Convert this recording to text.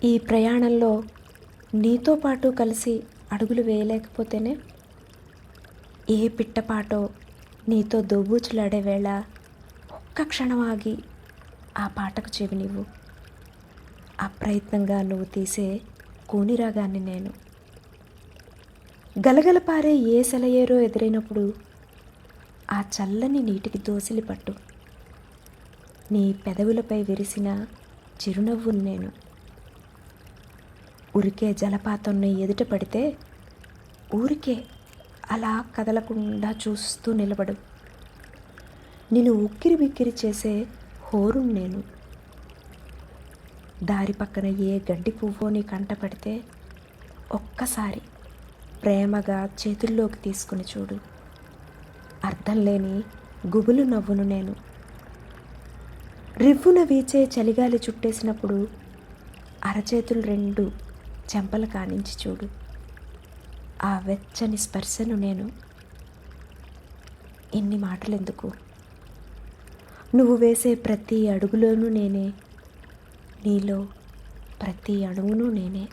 ఈ ప్రయాణంలో నీతో పాటు కలిసి అడుగులు వేయలేకపోతేనే ఏ పిట్టపాటో నీతో దోబూచులాడే వేళ ఒక్క క్షణం ఆగి ఆ పాటకు చెవినివ్వు. అప్రయత్నంగా నువ్వు తీసే కూనిరాగాన్ని నేను. గలగల పారే ఏ సెలయేరో ఎదురైనప్పుడు ఆ చల్లని నీటికి దోసిలి పట్టు. నీ పెదవులపై విరిసిన చిరునవ్వును నేను. ఉరికే జలపాతం నీ ఎదుట పడితే ఊరికే అలా కదలకుండా చూస్తూ నిలబడు. నిన్ను ఉక్కిరి బిక్కిరి చేసే హోరును నేను. దారి పక్కన ఏ గడ్డి పువ్వో నీ కంట పడితే ఒక్కసారి ప్రేమగా చేతుల్లోకి తీసుకుని చూడు. అర్థం లేని గుబులు నవ్వును నేను. రివ్వున వీచే చలిగాలి చుట్టేసినప్పుడు అరచేతులు రెండు చెంపలు కానించి చూడు. ఆ వెచ్చని స్పర్శను నేను. ఇన్ని మాటలెందుకు? నువ్వు వేసే ప్రతి అడుగులోనూ నేనే, నీలో ప్రతి అణువును నేనే.